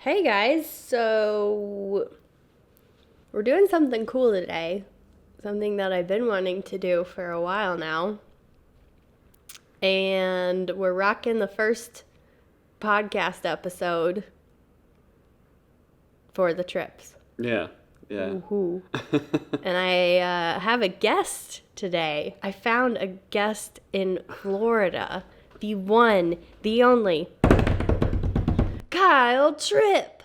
Hey guys, so we're doing something cool today. Something that I've been wanting to do for a while now. And we're rocking the first podcast episode for the trips. Yeah. Woohoo. And I have a guest today. I found a guest in Florida. The one, the only, Kyle Tripp.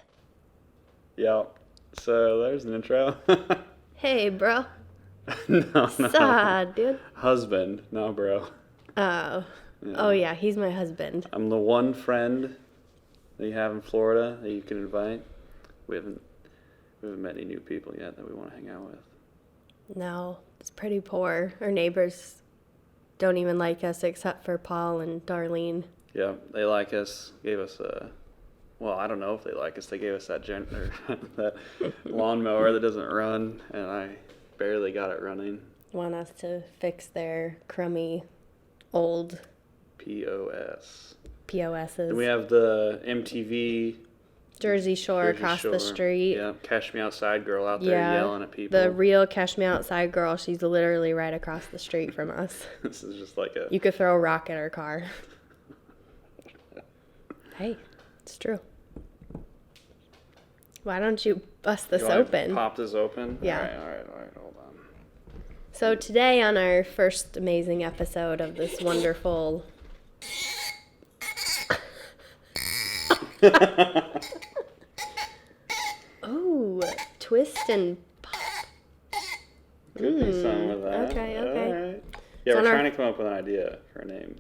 Yeah. So there's an intro. Hey, bro. No. Saw, dude. Husband, no, bro. Oh. Oh, yeah, he's my husband. I'm the one friend that you have in Florida that you can invite. We haven't met any new people yet that we want to hang out with. No, it's pretty poor. Our neighbors don't even like us except for Paul and Darlene. Yeah, they like us. Gave us well, I don't know if they like us. They gave us that that lawnmower that doesn't run, and I barely got it running. Want us to fix their crummy old POSs. POSs. And we have the MTV Jersey Shore across the street. Yeah, Cash Me Outside girl out there yelling at people. The real Cash Me Outside girl, she's literally right across the street from us. This is just like a... You could throw a rock at her car. Hey, it's true. Why don't you bust this open? Pop this open? Yeah. All right, hold on. So today on our first amazing episode of this wonderful... Oh, twist and pop. Could be something with that. Okay. All right. Yeah, So we're trying to come up with an idea for a name.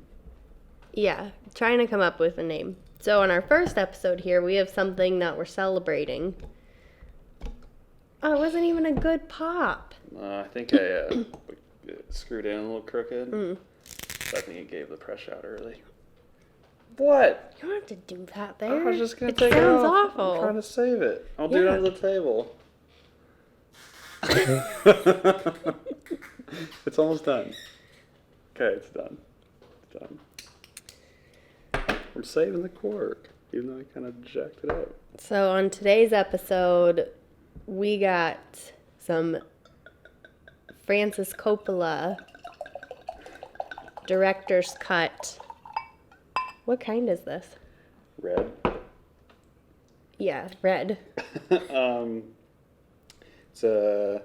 Yeah, trying to come up with a name. So on our first episode here, we have something that we're celebrating. Oh, it wasn't even a good pop. I think I screwed in a little crooked. So I think it gave the press out early. What? You don't have to do that there. I was just going it to take it sounds off. awful. I'm trying to save it. I'll do it Yeah. under the table. It's almost done. Okay, it's done. It's done. I'm saving the cork, even though I kind of jacked it up. So on today's episode, we got some Francis Coppola director's cut. What kind is this? Red. Yeah, red. It's a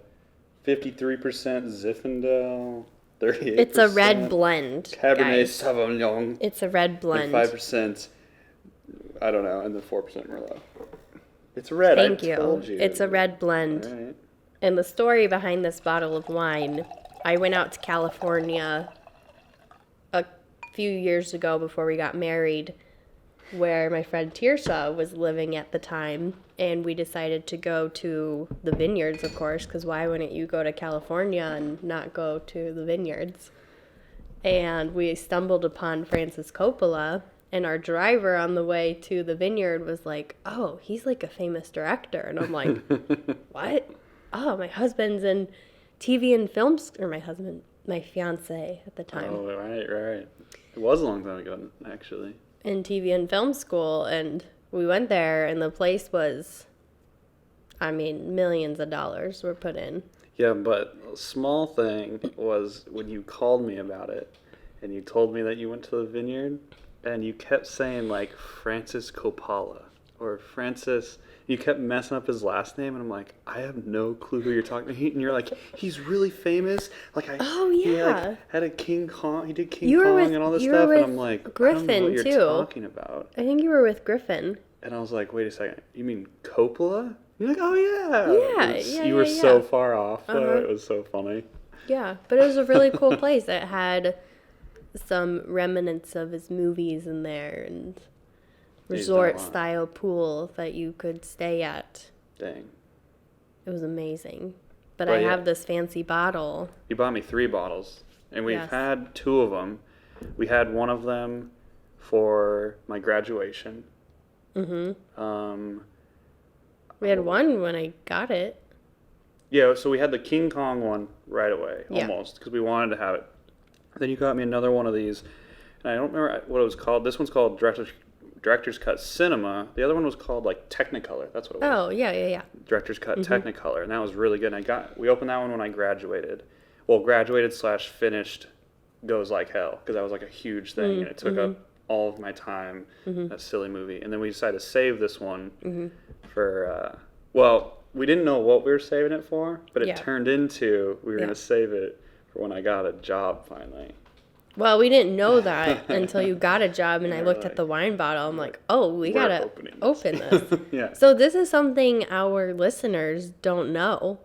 53% Zinfandel, 38%. It's a red blend, Cabernet guys. Sauvignon. It's a red blend. And 5%, I don't know, and then 4% Merlot. It's red. Thank I told you. It's a red blend. All right. And the story behind this bottle of wine, I went out to California a few years ago before we got married, where my friend Tirsha was living at the time, and we decided to go to the vineyards, of course, because why wouldn't you go to California and not go to the vineyards? And we stumbled upon Francis Coppola, and our driver on the way to the vineyard was like, oh, he's like a famous director. And I'm like, what? Oh, my husband's in TV and films, or my fiance at the time. Oh, right. It was a long time ago, actually. In TV and film school, and we went there, and the place was, millions of dollars were put in. Yeah, but a small thing was when you called me about it, and you told me that you went to the vineyard, and you kept saying, like, Francis Coppola, or Francis... You kept messing up his last name, and I'm like, I have no clue who you're talking to. And you're like, he's really famous. Like, he had a King Kong. He did King Kong and all this stuff. And I'm like, Griffin, I don't know what too. you're talking about. I think you were with Griffin. And I was like, wait a second. You mean Coppola? You're like, oh, yeah. Yeah. You were so far off. It was so funny. Yeah, but it was a really cool place. It had some remnants of his movies in there, and resort-style pool that you could stay at. Dang. It was amazing. But I have this fancy bottle. You bought me 3 bottles, and we've had 2 of them. We had one of them for my graduation. Mm-hmm. We had one when I got it. Yeah, so we had the King Kong one right away, almost, because we wanted to have it. Then you got me another one of these, and I don't remember what it was called. This one's called Director's Cut Cinema. The other one was called like Technicolor. That's what it was. Oh, yeah. Director's Cut Technicolor, and that was really good. And we opened that one when I graduated. Well, graduated / finished Goes Like Hell, because that was like a huge thing, and it took up all of my time. That silly movie. And then we decided to save this one for, we didn't know what we were saving it for, but it turned into we were going to save it for when I got a job finally. Well, we didn't know that until you got a job, and I looked at the wine bottle. I'm like, oh, we got to open this. Yeah. So this is something our listeners don't know.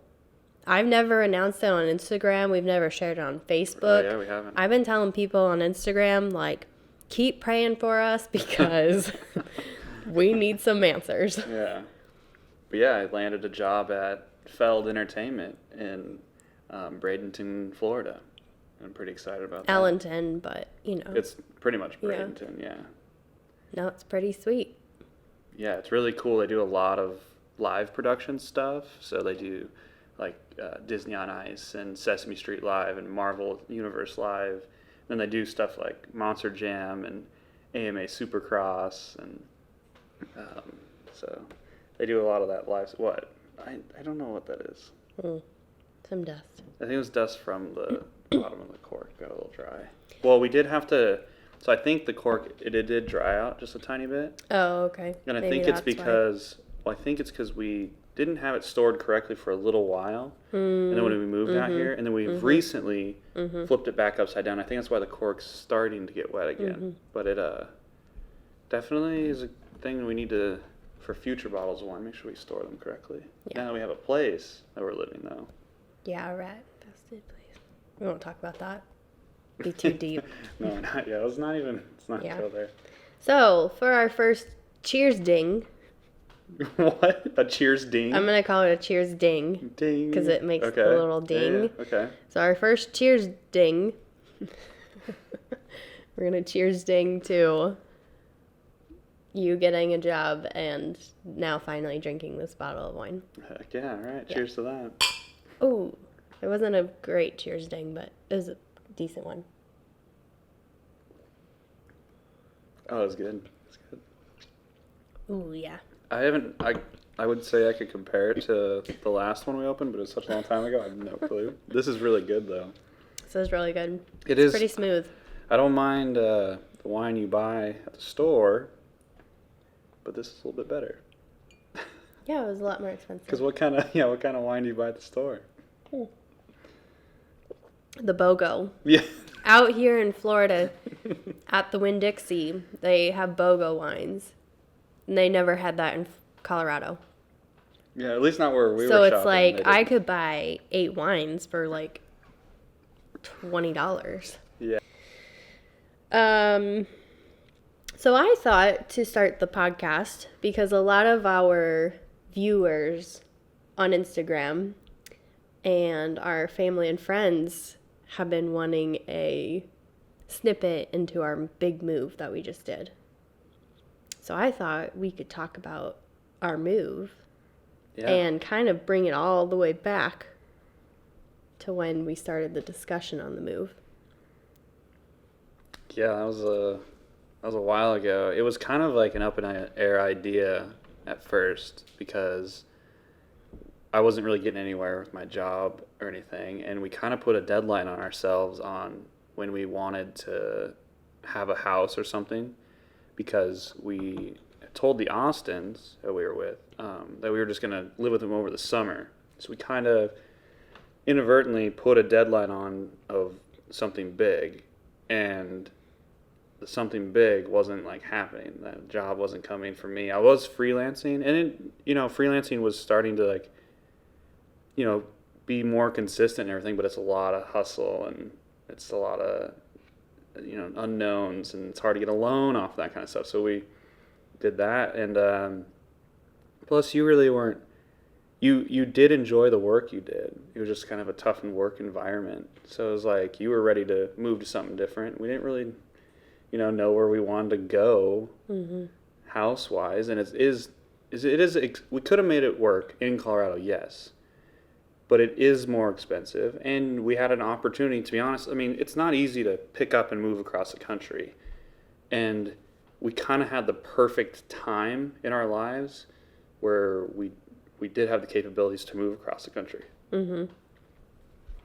I've never announced it on Instagram. We've never shared it on Facebook. Yeah, we haven't. I've been telling people on Instagram, like, keep praying for us because we need some answers. Yeah. But yeah, I landed a job at Feld Entertainment in Bradenton, Florida. I'm pretty excited about that. Allenton, but, It's pretty much Bradenton, yeah. No, it's pretty sweet. Yeah, it's really cool. They do a lot of live production stuff. So they do like Disney on Ice and Sesame Street Live and Marvel Universe Live. Then they do stuff like Monster Jam and AMA Supercross. And so they do a lot of that live. What? I don't know what that is. Some dust. I think it was dust from the bottom of the cork. Got a little dry. Well, we did have to. So I think the cork it did dry out just a tiny bit. Oh, okay. And I think it's because we didn't have it stored correctly for a little while, and then when we moved out here, and then we've recently flipped it back upside down. I think that's why the cork's starting to get wet again. But it definitely is a thing we need to, for future bottles of wine, make sure we store them correctly. Yeah. Now that we have a place that we're living, though. Yeah, rat infested place. We won't talk about that. Be too deep. No, not yet. It's not until there. So, for our first cheers ding. What? A cheers ding? I'm going to call it a cheers ding. Ding. Because it makes a little ding. Yeah. Okay. So, our first cheers ding. We're going to cheers ding to you getting a job and now finally drinking this bottle of wine. Heck yeah, all right. Yeah. Cheers to that. Oh, it wasn't a great cheers ding, but it was a decent one. Oh, it was good. It's good. Ooh, yeah. I would say I could compare it to the last one we opened, but it was such a long time ago, I have no clue. This is really good, though. This is really good. It's pretty smooth. I don't mind the wine you buy at the store, but this is a little bit better. Yeah, it was a lot more expensive. Because what kind of wine do you buy at the store? The BOGO. Yeah. Out here in Florida, at the Winn-Dixie, they have BOGO wines. And they never had that in Colorado. Yeah, at least not where we were shopping. So it's like, I could buy 8 wines for like $20. Yeah. So I thought to start the podcast, because a lot of our viewers on Instagram and our family and friends have been wanting a snippet into our big move that we just did. So I thought we could talk about our move and kind of bring it all the way back to when we started the discussion on the move. Yeah, that was a while ago. It was kind of like an up in air idea at first because I wasn't really getting anywhere with my job or anything, and we kind of put a deadline on ourselves on when we wanted to have a house or something, because we told the Austins that we were with that we were just going to live with them over the summer. So we kind of inadvertently put a deadline on of something big, and the something big wasn't like happening. That job wasn't coming for me. I was freelancing, and freelancing was starting to be more consistent and everything, but it's a lot of hustle and it's a lot of unknowns, and it's hard to get a loan off that kind of stuff. So we did that, and plus you really weren't. You did enjoy the work you did. It was just kind of a tough work environment. So it was like you were ready to move to something different. We didn't really, know where we wanted to go house-wise, and it is. We could have made it work in Colorado, yes, but it is more expensive, and we had an opportunity. To be honest, I mean, it's not easy to pick up and move across the country, and we kind of had the perfect time in our lives where we did have the capabilities to move across the country. Mm-hmm.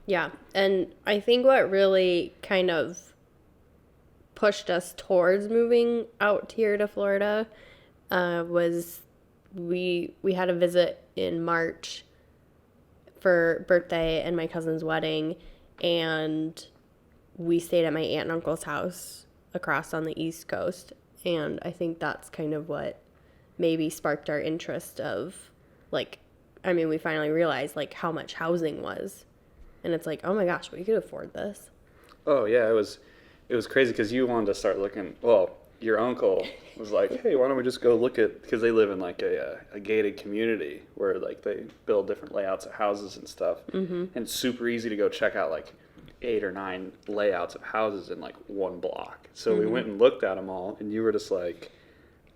Yeah. And I think what really kind of pushed us towards moving out here to Florida was we had a visit in March for birthday and my cousin's wedding, and we stayed at my aunt and uncle's house across on the East Coast. And I think that's kind of what maybe sparked our interest of, like, I mean, we finally realized, like, how much housing was. And it's like, oh my gosh, we could afford this. Oh, yeah, it was crazy because you wanted to start looking, well, your uncle was like, hey, why don't we just go look at, because they live in like a gated community where like they build different layouts of houses and stuff. Mm-hmm. And it's super easy to go check out like 8 or 9 layouts of houses in like one block. So we went and looked at them all, and you were just like,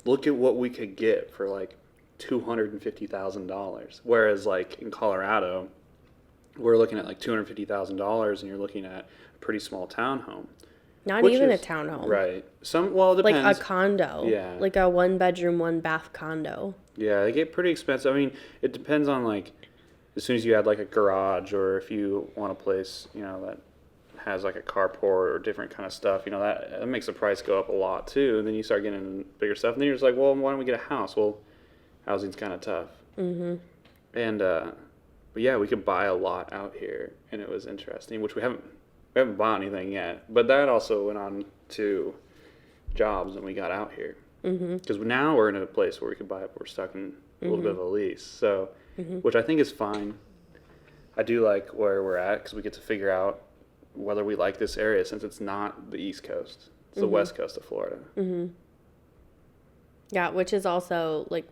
look at what we could get for like $250,000. Whereas like in Colorado, we're looking at like $250,000, and you're looking at a pretty small townhome. Not even a townhome. Right. Well, it depends. Like a condo. Yeah. Like a 1-bedroom, 1-bath condo. Yeah, they get pretty expensive. I mean, it depends on like, as soon as you add like a garage, or if you want a place, you know, that has like a carport or different kind of stuff, you know, that makes the price go up a lot too. And then you start getting bigger stuff, and then you're just like, well, why don't we get a house? Well, housing's kind of tough. Mm-hmm. And but yeah, we could buy a lot out here, and it was interesting, which we haven't bought anything yet. But that also went on to jobs when we got out here, because now we're in a place where we could buy it. We're stuck in a little bit of a lease, so which I think is fine. I do like where we're at because we get to figure out whether we like this area, since it's not the East Coast. It's the West Coast of Florida. Mm-hmm. Yeah, which is also, like,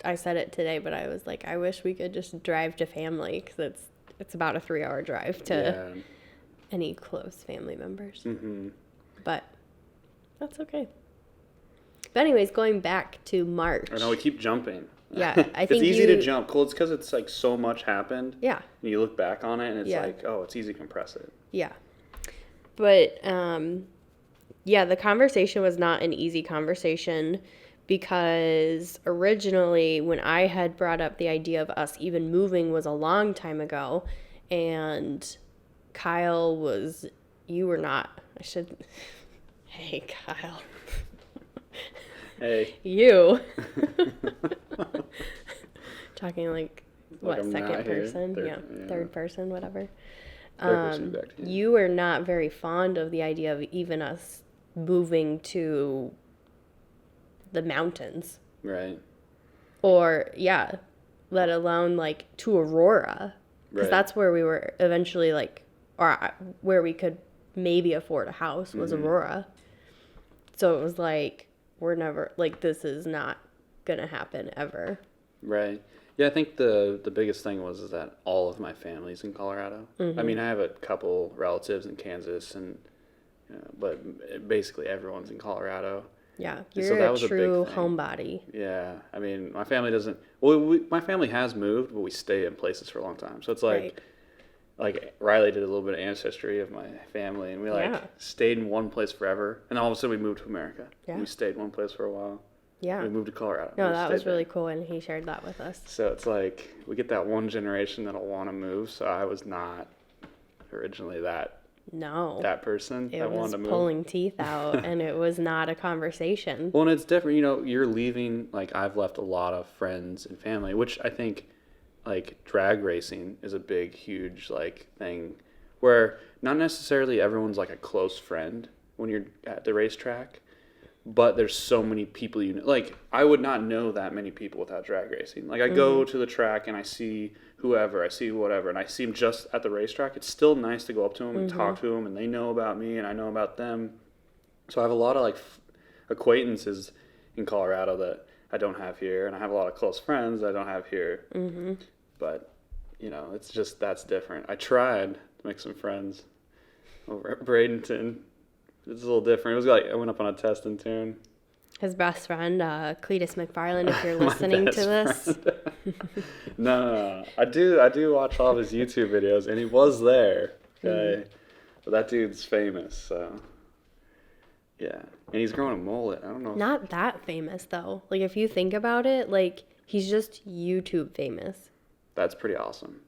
I said it today, but I was like, I wish we could just drive to family, because it's about a 3-hour drive to any close family members. Mm-hmm. But that's okay. But anyways, going back to March. I know we keep jumping. Yeah, I think it's easy to jump. Well, it's because it's like so much happened. Yeah. And you look back on it, and it's like, oh, it's easy to compress it. Yeah. But, yeah, the conversation was not an easy conversation, because originally when I had brought up the idea of us even moving was a long time ago, and Kyle was, you were not, hey, Kyle. Hey. You. Talking like what, I'm second person? Third person, whatever. You were not very fond of the idea of even us moving to the mountains. Right. Or, yeah, let alone like to Aurora. Because that's where we were eventually, like, or where we could maybe afford a house was Aurora. So it was like, we're never, like, this is not going to happen ever. Right. Yeah, I think the biggest thing was that all of my family's in Colorado. I mean, I have a couple relatives in Kansas, and but basically everyone's in Colorado. Yeah, you're a true homebody. Yeah, I mean, my family doesn't. Well, my family has moved, but we stay in places for a long time. So it's like, like Riley did a little bit of ancestry of my family, and we stayed in one place forever, and all of a sudden we moved to America. Yeah, we stayed in one place for a while. Yeah, we moved to Colorado. No, that was really cool, and he shared that with us. So it's like we get that one generation that'll want to move. So I was not originally that person that wanted to move. It was pulling teeth out, and it was not a conversation. Well, and it's different. You know, you're leaving. Like, I've left a lot of friends and family, which I think, like, drag racing is a big, huge, like, thing where not necessarily everyone's like a close friend when you're at the racetrack. But there's so many people you know. Like, I would not know that many people without drag racing. Like, I go to the track and I see whoever, I see whatever, and I see them just at the racetrack. It's still nice to go up to them and talk to them, and they know about me and I know about them. So I have a lot of, like, acquaintances in Colorado that I don't have here, and I have a lot of close friends that I don't have here. Mm-hmm. But, you know, it's just, that's different. I tried to make some friends over at Bradenton. It's a little different. It was like I went up on a test and tune. His best friend, Cletus McFarland, if you're listening to this. No. I do watch all of his YouTube videos, and he was there. Okay, but that dude's famous. So, Yeah, and he's growing a mullet. I don't know. Not that famous though. Like if you think about it, like he's just YouTube famous. That's pretty awesome.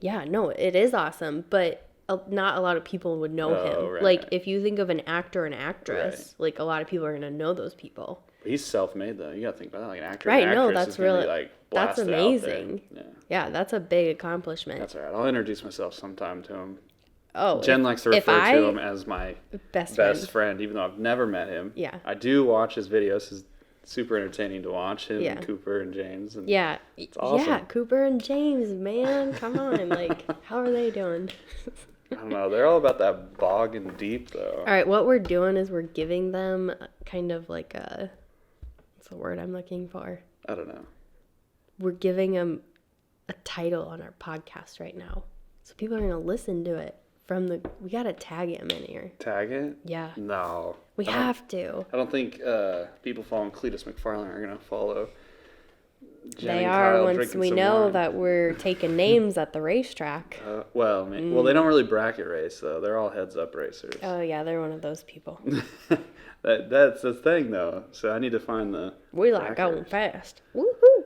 Yeah, no, it is awesome, but not a lot of people would know him. Right, like right. if you think of an actor and actress, like a lot of people are gonna know those people. He's self-made though. You gotta think about that. Like an actor, Right? and No, actress that's is gonna really be, like, that's blasted out there. amazing. Yeah, Yeah, that's a big accomplishment. that's all right. I'll introduce myself sometime to him. Oh, Jen likes to refer to him as my best friend, even though I've never met him. Yeah. I do watch his videos. He's super entertaining to watch. Him Yeah. and Cooper and James. And Yeah, awesome. yeah, Cooper and James, man, come on, like how are they doing? I don't know. They're all about that bog and deep, though. All right, what we're doing is we're giving them kind of like what's the word I'm looking for? I don't know. We're giving them a title on our podcast right now. So people are going to listen to it we got to tag him in here. Tag it? Yeah. No. We have to. I don't think people following Cletus McFarlane are going to follow Jen They and are Kyle once drinking we some know wine. that we're taking names at the racetrack. Well, they don't really bracket race, though. They're all heads-up racers. Oh, yeah, they're one of those people. That's the thing, though. So I need to find the We like bracketers. going fast. Woohoo!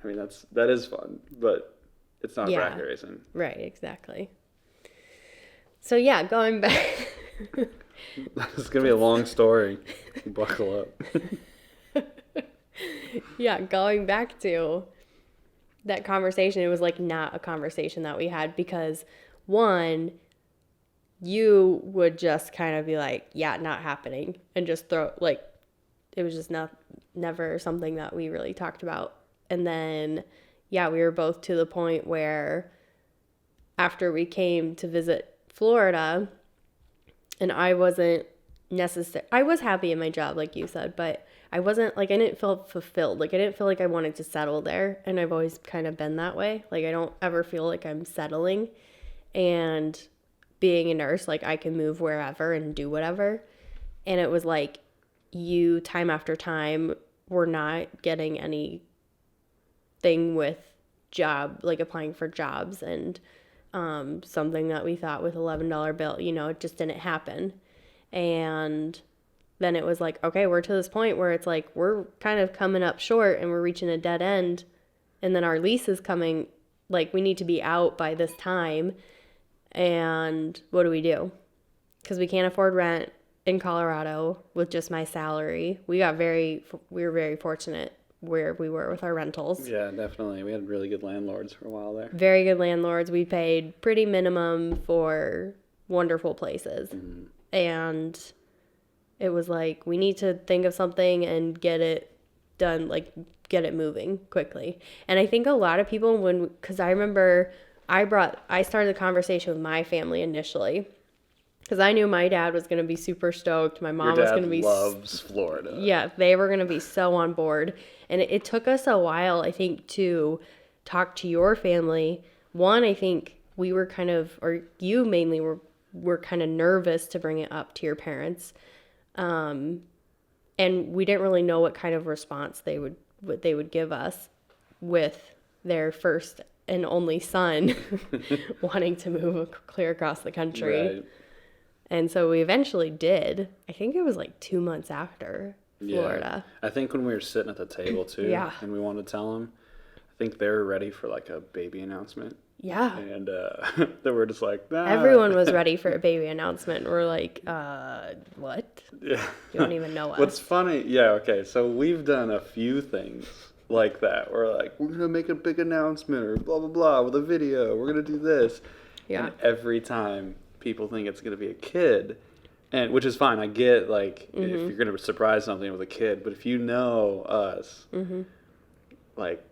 I mean, that is fun, but it's not Yeah. bracket racing. Right, exactly. So, yeah, going back. It's going to be a long story. Buckle up. Yeah, going back to that conversation, it was like not a conversation that we had because one, you would just kind of be like, yeah, not happening, and just throw like it was just never something that we really talked about. And then yeah, we were both to the point where after we came to visit Florida, and I was happy in my job, like you said, but I wasn't, like, I didn't feel fulfilled. Like, I didn't feel like I wanted to settle there, and I've always kind of been that way. Like, I don't ever feel like I'm settling, and being a nurse, like, I can move wherever and do whatever, and it was like, time after time, we're not getting anything with like, applying for jobs, and something that we thought with $11 bill, it just didn't happen. And then it was like, okay, we're to this point where it's like we're kind of coming up short and we're reaching a dead end, and then our lease is coming, like we need to be out by this time, and what do we do? Because we can't afford rent in Colorado with just my salary. We were very fortunate where we were with our rentals. Yeah, definitely. We had really good landlords for a while there. Very good landlords. We paid pretty minimum for wonderful places. Mm-hmm. And it was like, we need to think of something and get it done, like get it moving quickly. And I think a lot of people, because I remember I started the conversation with my family initially, because I knew my dad was going to be super stoked. My mom was going to be... loves Florida. Yeah, they were going to be so on board. And it took us a while, I think, to talk to your family. One, I think we were kind of, or you mainly were kind of nervous to bring it up to your parents. And we didn't really know what kind of response they would give us with their first and only son wanting to move clear across the country. Right. And so we eventually did. I think it was like 2 months after Florida. Yeah. I think when we were sitting at the table too, yeah. and we wanted to tell them, I think they were ready for like a baby announcement. Yeah. And they were just like, nah. Everyone was ready for a baby announcement. We're like, what? Yeah. You don't even know us. What's funny, yeah, okay, so we've done a few things like that. We're like, we're going to make a big announcement or blah, blah, blah with a video. We're going to do this. Yeah. And every time people think it's going to be a kid, and which is fine. I get, like, if you're going to surprise something with a kid, but if you know us, like,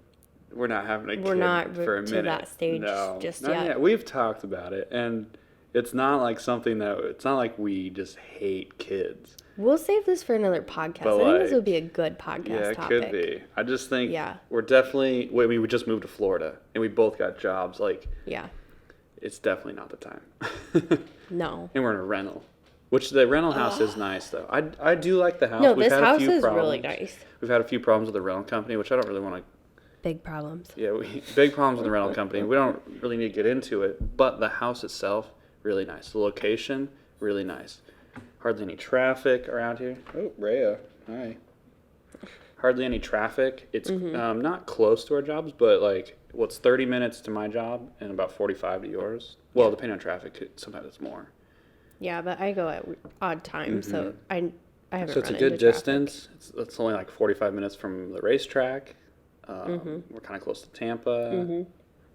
we're not having a kid for a minute. We're not to that stage just yet. Yeah, we've talked about it, and it's not like it's not like we just hate kids. We'll save this for another podcast. But I think this would be a good podcast topic. Yeah, it could be. I just think we're definitely, we just moved to Florida, and we both got jobs, like, it's definitely not the time. No. And we're in a rental, which the rental house is nice, though. I do like the house. No, this house is really nice. We've had a few problems with the rental company, which I don't really want to. Big problems. Yeah, big problems with the rental company. We don't really need to get into it, but the house itself, really nice. The location, really nice. hardly any traffic around here. Oh, Rhea, hi. Hardly any traffic. It's not close to our jobs, but like, what's 30 minutes to my job and about 45 to yours? Well, depending on traffic, sometimes it's more. Yeah, but I go at odd times, so I haven't. So it's a run good into distance. It's only like 45 minutes from the racetrack. We're kind of close to Tampa.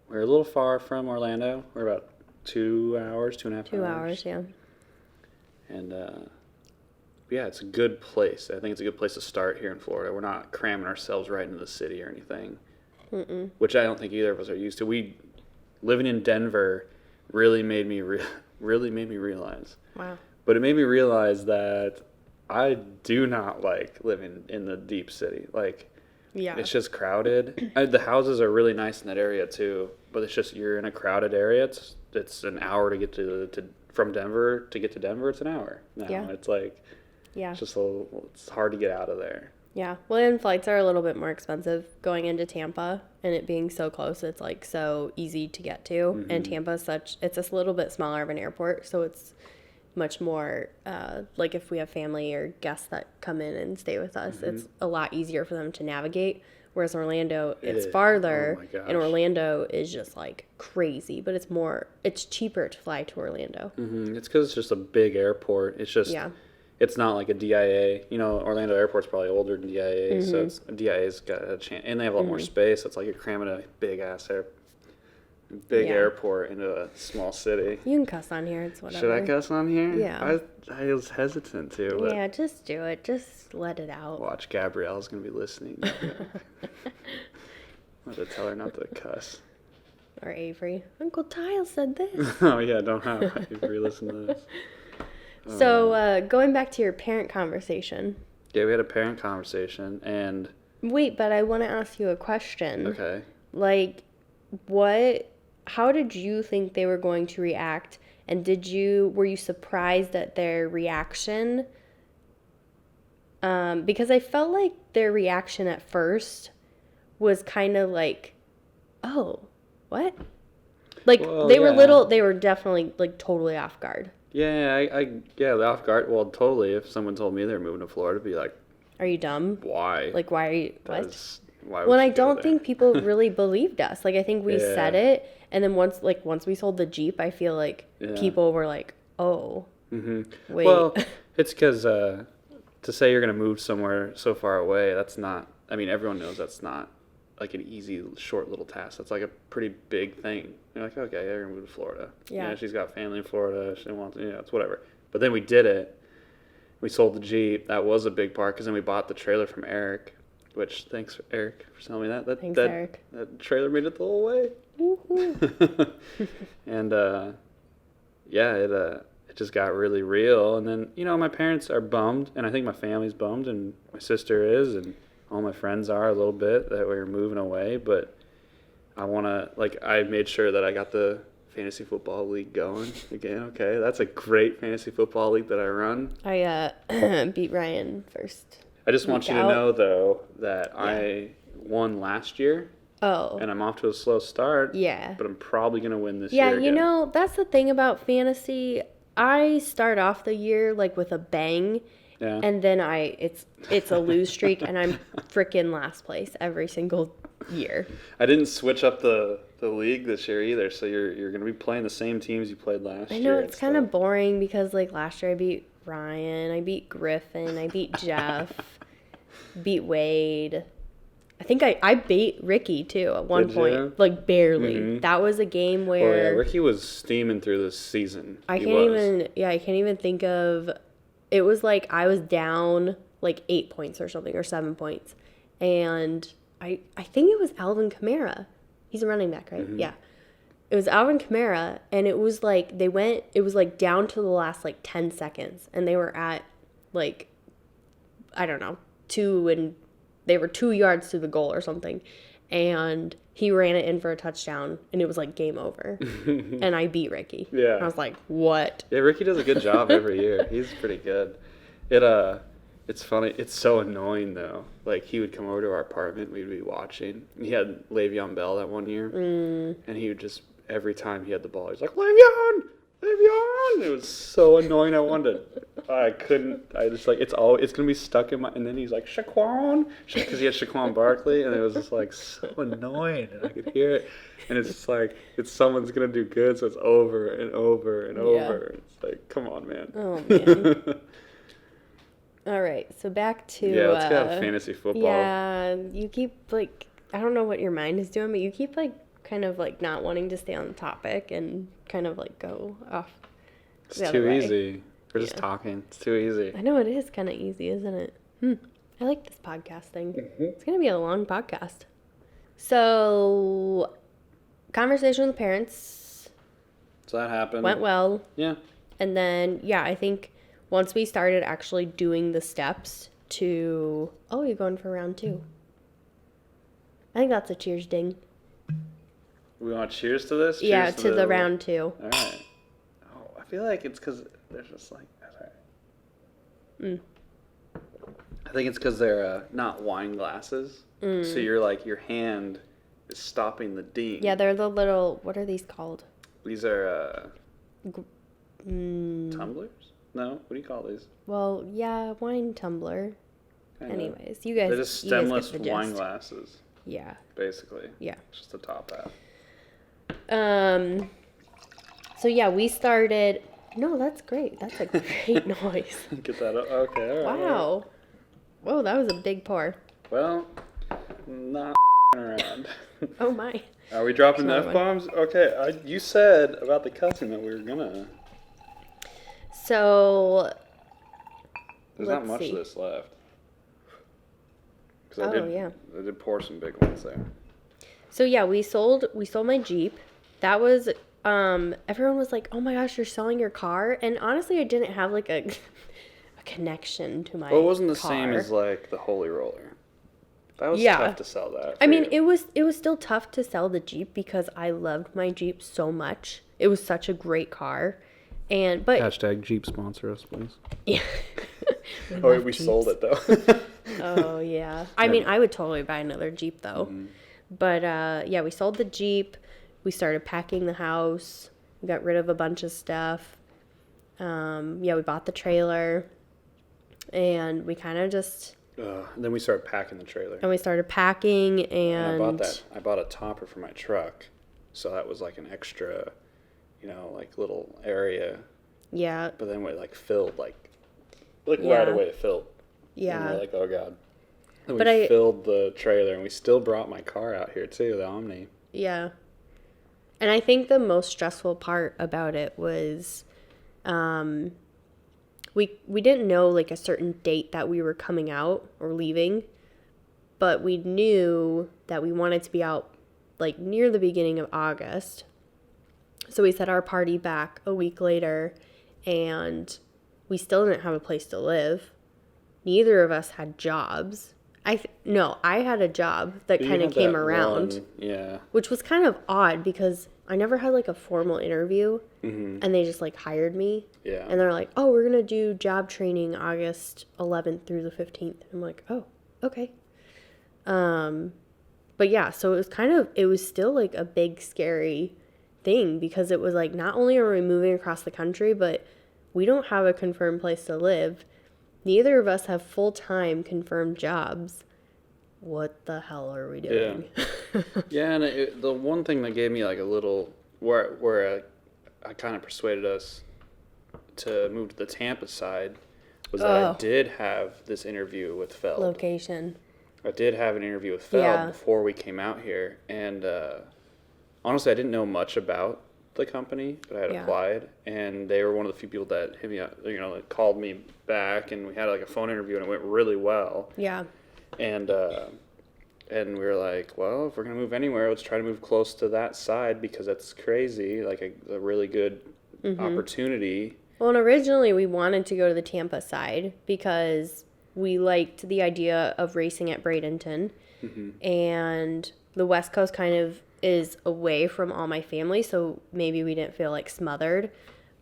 We're a little far from Orlando. We're about 2 hours, 2.5 hours. 2 hours, yeah. And yeah, it's a good place. I think it's a good place to start here in Florida. We're not cramming ourselves right into the city or anything, which I don't think either of us are used to. Living in Denver really made me realize. Wow. But it made me realize that I do not like living in the deep city. Like, Yeah. it's just crowded. The houses are really nice in that area too, but it's just you're in a crowded area. It's an hour to get from Denver to get to Denver. It's an hour now. Yeah. It's like Yeah. it's just it's hard to get out of there. Yeah. Well, and flights are a little bit more expensive going into Tampa, and it being so close, it's like so easy to get to. And Tampa's it's just a little bit smaller of an airport, so it's much more like if we have family or guests that come in and stay with us, it's a lot easier for them to navigate. Whereas Orlando, it's farther, Oh my gosh. and Orlando is just like crazy, but it's cheaper to fly to Orlando. It's because it's just a big airport. It's just it's not like a DIA. You know, Orlando Airport's probably older than DIA, so DIA's got a chance, and they have a lot more space. It's like you're cramming a big airport into a small city. You can cuss on here, it's whatever. Should I cuss on here? Yeah. I was hesitant to. But Yeah, just do it. Just let it out. watch, Gabrielle's going to be listening. I'm going to tell her not to cuss. Or Avery. Uncle Tile said this. Oh, yeah, don't have Avery listen to this. So, going back to your parent conversation. Yeah, we had a parent conversation, and... Wait, but I want to ask you a question. Okay. Like, how did you think they were going to react? And were you surprised at their reaction? Because I felt like their reaction at first was kind of like, oh, what? Like, Well, they were yeah. they were definitely, like, totally off guard. Yeah, the off guard. Well, totally. If someone told me they're moving to Florida, I'd be like, Are you dumb? why? Like, why are you, what? Why would Well, I you go don't there? think people really believed us. Like, I think we Yeah. said it, and then once we sold the Jeep, I feel like people were like, oh, wait. Well, it's because to say you're going to move somewhere so far away, that's not, I mean, everyone knows that's not like an easy, short little task. That's like a pretty big thing. You're like, okay, they're going to move to Florida. Yeah. She's got family in Florida. She wants, it's whatever. But then we did it. We sold the Jeep. That was a big part because then we bought the trailer from Eric, which thanks, Eric, for telling me that. Thanks, Eric. That trailer made it the whole way. Woohoo. And it just got really real. And then my parents are bummed, and I think my family's bummed, and my sister is, and all my friends are a little bit that we're moving away. But I made sure that I got the fantasy football league going again. Okay, that's a great fantasy football league that I run. I beat Ryan first. I just want you to out. know though that I won last year. Oh. And I'm off to a slow start. Yeah. But I'm probably going to win this Yeah, year again. that's the thing about fantasy. I start off the year like with a bang. Yeah. And then it's a lose streak, and I'm freaking last place every single year. I didn't switch up the league this year either, so you're going to be playing the same teams you played last year. I know it's kind of boring because like last year I beat Ryan, I beat Griffin, I beat Jeff, beat Wade. I think I beat Ricky too at one point, you? like barely. That was a game where Oh yeah, Ricky was steaming through this season. I can't even think of. It was like I was down like 8 points or something, or 7 points, and I think it was Alvin Kamara. He's a running back, right? Yeah. It was Alvin Kamara, and it was like it was like down to the last like 10 seconds, and they were at like, I don't know, they were 2 yards to the goal or something, and he ran it in for a touchdown, and it was like game over, and I beat Ricky. Yeah. And I was like, what? Yeah, Ricky does a good job every year. He's pretty good. It's funny. It's so annoying though. Like he would come over to our apartment, we'd be watching. He had Le'Veon Bell that one year, and he would just every time he had the ball, he's like, Le'Veon, Le'Veon! It was so annoying. I couldn't. I just like it's gonna be stuck in my. And then he's like Shaquan, because he had Shaquan Barkley, and it was just like so annoying, and I could hear it, and it's just like it's someone's gonna do good, so it's over and over and over. It's like, come on, man. Oh man. All right, so back to let's get fantasy football. Yeah, you keep like I don't know what your mind is doing, but you keep like kind of like not wanting to stay on the topic and kind of like go off. It's too easy. We're just talking. It's too easy. I know it is kind of easy, isn't it? I like this podcast thing. Mm-hmm. It's gonna be a long podcast. So, conversation with parents. So that happened. Went well. Yeah. And then I think once we started actually doing the steps to you're going for round 2. I think that's a cheers ding. We want to cheers to this? Cheers to the round 2. All right. Oh, I feel like it's because there's just like... I think it's because they're not wine glasses. So you're like, your hand is stopping the ding. Yeah, they're the little... What are these called? These are tumblers? No? What do you call these? Well, yeah, wine tumbler. Kinda. Anyways, you guys... They're just stemless wine glasses. Yeah. Basically. Yeah. Just the top half. So we started. No, that's great. That's a great noise. Get that up. Okay. All right. Wow. Whoa, that was a big pour. Well, not around. Oh my. Are we dropping F-bombs? Okay. You said about the cussing that we were gonna. So. There's not much of this left. I did pour some big ones there. So we sold my Jeep. That was everyone was like, "Oh my gosh, you're selling your car." And honestly, I didn't have like a connection to my car. Well, it wasn't the same as like the Holy Roller. That was tough to sell that. I mean, it was still tough to sell the Jeep because I loved my Jeep so much. It was such a great car. But hashtag Jeep sponsor us, please. Yeah. We sold it though. Oh yeah. I mean, I would totally buy another Jeep though. Mm-hmm. But we sold the Jeep. We started packing the house. We got rid of a bunch of stuff. We bought the trailer, and we kind of just. Then we started packing the trailer. And we started packing, and I bought a topper for my truck, so that was like an extra, like little area. Yeah. But then we filled right away. It filled. Yeah. And we're like, oh god. And we filled the trailer, and we still brought my car out here too, the Omni. Yeah. And I think the most stressful part about it was, we didn't know like a certain date that we were coming out or leaving, but we knew that we wanted to be out like near the beginning of August. So we set our party back a week later, and we still didn't have a place to live. Neither of us had jobs. I had a job that kind of came around. Which was kind of odd because I never had like a formal interview, and they just like hired me. Yeah. And they're like, "Oh, we're going to do job training August 11th through the 15th." I'm like, "Oh, okay." But yeah, so it was still like a big scary thing because it was like not only are we moving across the country, but we don't have a confirmed place to live. Neither of us have full-time confirmed jobs. What the hell are we doing? Yeah, and the one thing that gave me like a little, where I kind of persuaded us to move to the Tampa side was that I did have this interview with Feld. Location. I did have an interview with Feld before we came out here, and honestly, I didn't know much about the company, but I had applied, and they were one of the few people that hit me up, that called me back, and we had like a phone interview, and it went really well. Yeah. And we were like, well, if we're gonna move anywhere, let's try to move close to that side because that's crazy, like a really good opportunity. Well, and originally we wanted to go to the Tampa side because we liked the idea of racing at Bradenton, and the West Coast kind of is away from all my family, so maybe we didn't feel like smothered.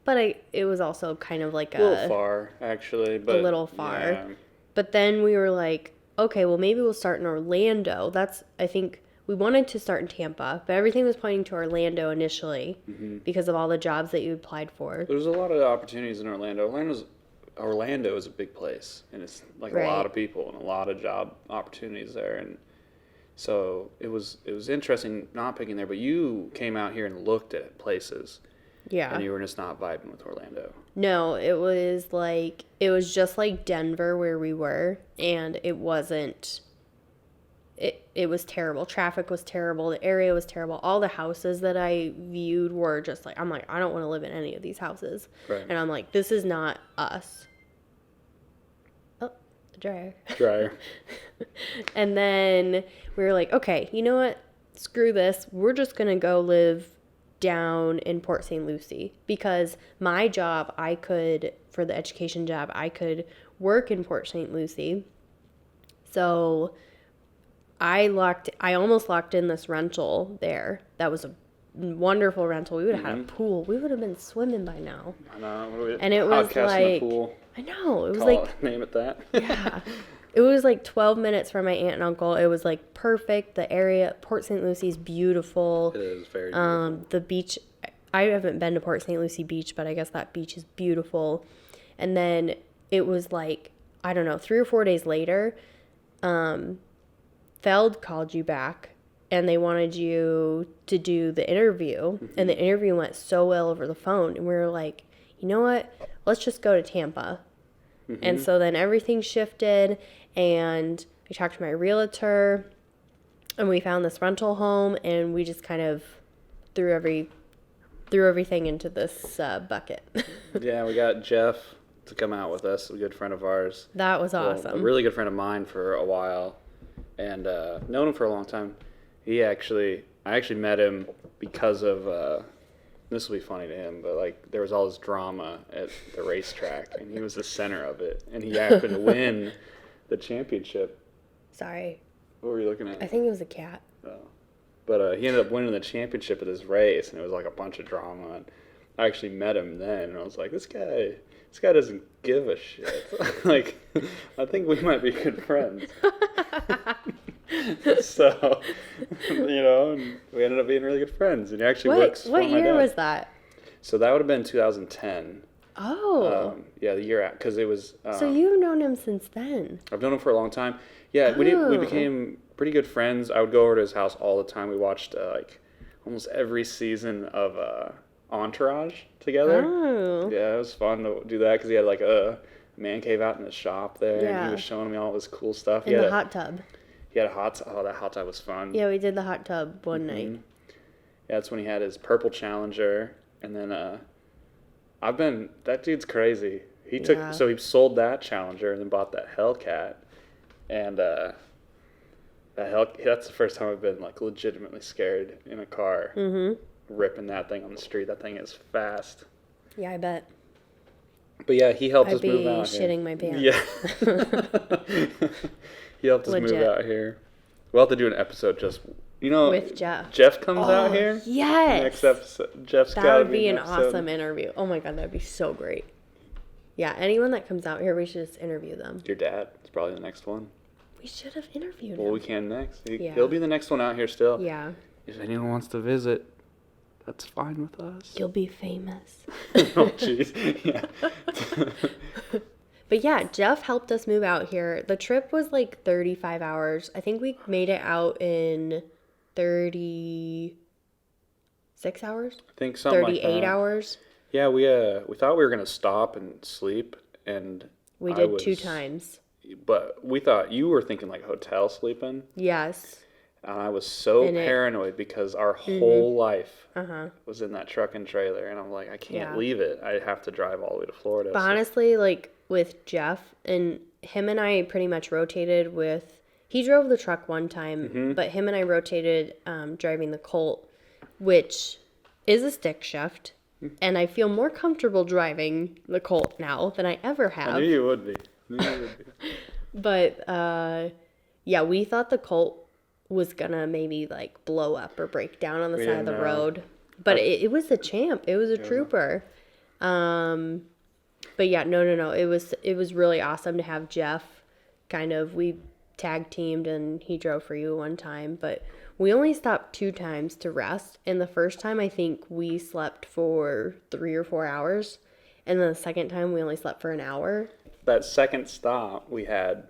But it was also kind of like a little far, actually. But a little far. Yeah. But then we were like, okay, well maybe we'll start in Orlando. I think we wanted to start in Tampa, but everything was pointing to Orlando initially because of all the jobs that you applied for. There's a lot of opportunities in Orlando. Orlando is a big place, and it's like a lot of people and a lot of job opportunities there. And so it was interesting not picking there, but you came out here and looked at places. Yeah. And you were just not vibing with Orlando. No, it was just like Denver where we were, and it wasn't. It was terrible. Traffic was terrible. The area was terrible. All the houses that I viewed were just like, I'm like, I don't want to live in any of these houses. Right. And I'm like, this is not us. Oh, the dryer. Dryer. And then we were like, okay, you know what? Screw this. We're just going to go live down in Port St. Lucie, because my job, for the education job, I could work in Port St. Lucie. So I almost locked in this rental there. That was a wonderful rental. We would have had a pool. We would have been swimming by now. I know. And it was Podcast in the pool. I know. It was Name it that. Yeah. It was like 12 minutes from my aunt and uncle. It was like perfect. The area, Port St. Lucie's beautiful. It is very beautiful. The beach, I haven't been to Port St. Lucie Beach, but I guess that beach is beautiful. And then it was like, I don't know, 3 or 4 days later, Feld called you back and they wanted you to do the interview. And the interview went so well over the phone. And we were like, you know what? Let's just go to Tampa. And so then everything shifted, and I talked to my realtor, and we found this rental home, and we just kind of threw everything into this bucket. Yeah, we got Jeff to come out with us, a good friend of ours. That was awesome. Well, a really good friend of mine for a while, and known him for a long time. I actually met him because of, this will be funny to him, but like there was all this drama at the racetrack, and he was the center of it, and he happened to win the championship. Sorry. What were you looking at? I think it was a cat. Oh. But he ended up winning the championship of this race, and it was like a bunch of drama. And I actually met him then, and I was like, this guy doesn't give a shit. Like, I think we might be good friends. So, and we ended up being really good friends. And he actually works for my dad. What year was that? So that would have been 2010. Oh. Yeah, the year out, because it was. So you've known him since then? I've known him for a long time. Yeah, we became pretty good friends. I would go over to his house all the time. We watched like almost every season of Entourage together. Oh. Yeah, it was fun to do that because he had like a man cave out in his shop there, Yeah. and he was showing me all this cool stuff. In the hot tub. He had a hot tub. Oh, that hot tub was fun. Yeah, we did the hot tub one night. Yeah, that's when he had his purple Challenger, and then that dude's crazy. He sold that Challenger and then bought that Hellcat, and that's the first time I've been like legitimately scared in a car, ripping that thing on the street. That thing is fast. Yeah, I bet. But yeah, he helped us move out I'd be shitting my pants. Yeah. He helped us move out here. We'll have to do an episode just, with Jeff. Jeff comes out here. Yes. Next episode, Jeff's got to be That would be an awesome interview. Oh my God, that'd be so great. Yeah, anyone that comes out here, we should just interview them. Your dad is probably the next one. We should have interviewed him. Well, we can next. He'll be the next one out here still. Yeah. If anyone wants to visit, that's fine with us. You'll be famous. Oh, jeez. Yeah. But yeah, Jeff helped us move out here. The trip was like 35 hours. I think we made it out in 36 hours. I think something 38 like that. Hours. Yeah, we thought we were going to stop and sleep, and we did 2 times. But we thought you were thinking like hotel sleeping. Yes. And I was so paranoid because our whole life Uh-huh. was in that truck and trailer. And I'm like, I can't leave it. I have to drive all the way to Florida. But honestly, like with Jeff, and him and I pretty much rotated with... He drove the truck one time, but him and I rotated driving the Colt, which is a stick shift. And I feel more comfortable driving the Colt now than I ever have. I knew you would be. But, yeah, we thought the Colt was gonna maybe like blow up or break down on the side of the road. But it was a champ. It was a trooper. But yeah, no. It was really awesome to have Jeff. We tag teamed and he drove for you one time. But We only stopped 2 times to rest. And the first time, I think we slept for 3 or 4 hours. And then the second time, we only slept for an hour. That second stop we had,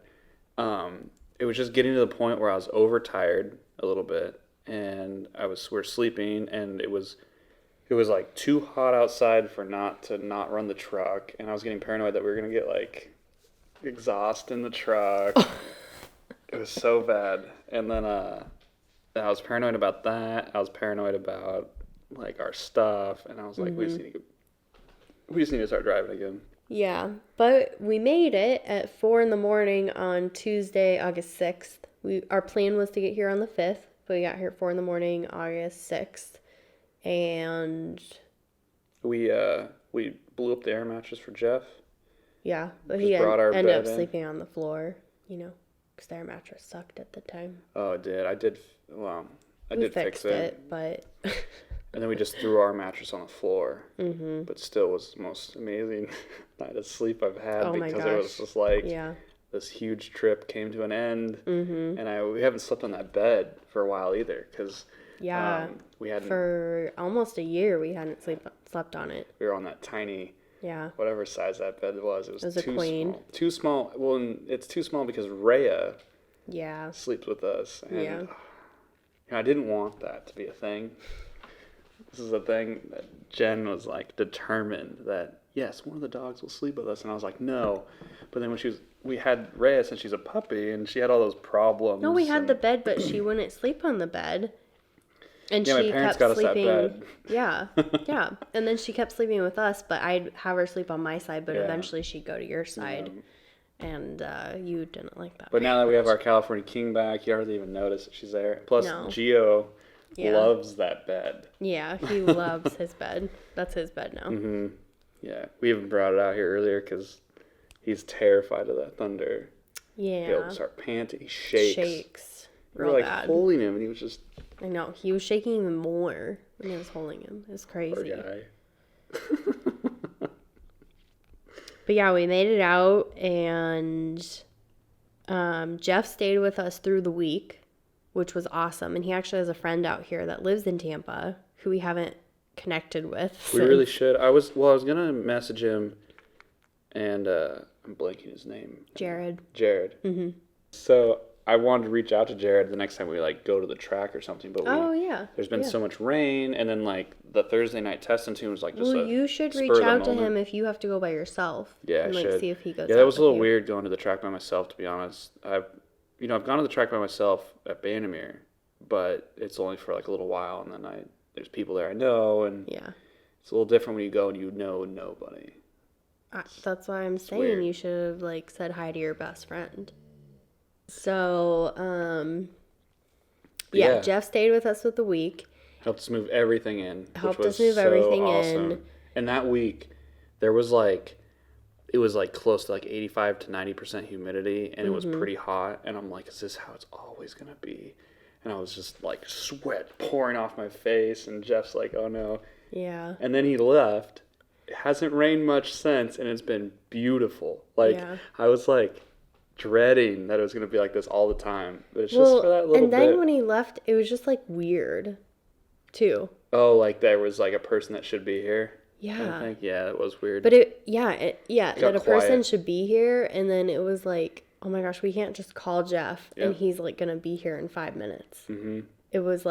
it was just getting to the point where I was overtired a little bit, and we're sleeping, and it was like too hot outside for not run the truck, and I was getting paranoid that we were gonna get like exhaust in the truck. It was so bad. And then I was paranoid about that. I was paranoid about like our stuff, and I was like, we just need to start driving again. Yeah, but we made it at 4 in the morning on Tuesday, August 6th. Our plan was to get here on the 5th, but we got here at 4 in the morning, August 6th. And we blew up the air mattress for Jeff. Yeah, but Just he brought our ended up bed in. sleeping on the floor, because their mattress sucked at the time. Oh, it did. I did fix it. But And then we just threw our mattress on the floor. Mm-hmm. But still was the most amazing night of sleep I've had, because it was just like this huge trip came to an end. Mm-hmm. And we haven't slept on that bed for a while either, because we hadn't. For almost a year, we hadn't slept on it. We were on that tiny, whatever size that bed was. It was too a queen. Small. Too small. Well, and it's too small because Rhea sleeps with us. And I didn't want that to be a thing. This is a thing that Jen was like determined that, yes, one of the dogs will sleep with us. And I was like, no. But then we had Rhea since she's a puppy, and she had all those problems. No, we had the bed, but she wouldn't sleep on the bed. And my parents got us that bed. Yeah. And then she kept sleeping with us, but I'd have her sleep on my side, but eventually she'd go to your side. Yeah. And you didn't like that. But now that we have our California King back, you hardly even notice that she's there. Plus, Gio loves that bed. Yeah, he loves his bed. That's his bed now. Mm-hmm. Yeah, we even brought it out here earlier because he's terrified of that thunder. Yeah. He'll start panting. He shakes. Real we were bad. Holding him, and he was just... I know. He was shaking even more when I was holding him. It was crazy. Poor guy. But yeah, we made it out, and Jeff stayed with us through the week, which was awesome. And he actually has a friend out here that lives in Tampa who we haven't connected with. We really should. I was gonna message him, and I'm blanking his name. Jared. Mm-hmm. So I wanted to reach out to Jared the next time we go to the track or something, but there's been so much rain, and then the Thursday night testing tune was you should reach out to him if you have to go by yourself. Yeah, and I should. See if he goes. Yeah, that was a little weird going to the track by myself, to be honest. I've gone to the track by myself at Bandimere, but it's only for a little while, and then there's people there I know, and it's a little different when you go and you know nobody. That's why I'm saying you should have said hi to your best friend. So, Jeff stayed with us with the week. Helped us move everything in. Helped us move everything awesome. In. And that week, there was it was close to 85 to 90% humidity, and it was pretty hot. And I'm like, is this how it's always going to be? And I was just sweat pouring off my face, and Jeff's like, oh no. Yeah. And then he left. It hasn't rained much since, and it's been beautiful. I was dreading that it was going to be like this all the time. But it's just for that little bit. And then when he left, it was just weird, too. Oh, there was a person that should be here? Yeah. I think, that was weird. But that a person should be here, and then it was oh my gosh, we can't just call Jeff, and he's going to be here in 5 minutes. Mm-hmm. It was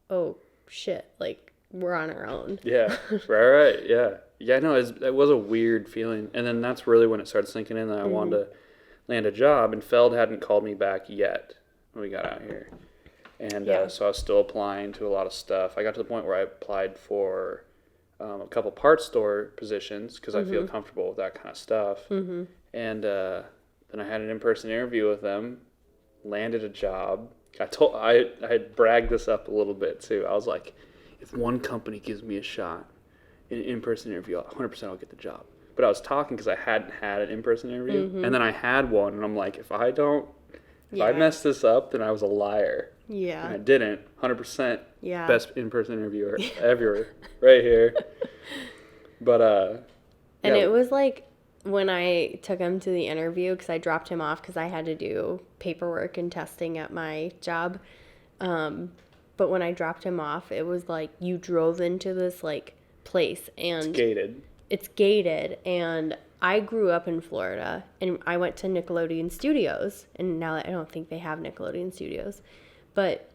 oh shit, we're on our own. Yeah, right, yeah. Yeah, no, it was a weird feeling. And then that's really when it started sinking in that I wanted to land a job, and Feld hadn't called me back yet when we got out here. And so I was still applying to a lot of stuff. I got to the point where I applied for a couple parts store positions because I feel comfortable with that kind of stuff. Mm-hmm. And then I had an in-person interview with them, landed a job. I had bragged this up a little bit too. I was like, if one company gives me a shot in an in-person interview, 100% I'll get the job. But I was talking because I hadn't had an in-person interview, and then I had one, and I'm like, if I mess this up, then I was a liar. Yeah. And I didn't. 100%. Yeah. Best in-person interviewer ever, right here. But and it was when I took him to the interview, because I dropped him off because I had to do paperwork and testing at my job. But when I dropped him off, it was like you drove into this like place and It's gated. it's gated, and I grew up in Florida and I went to Nickelodeon Studios, and now I don't think they have Nickelodeon Studios, but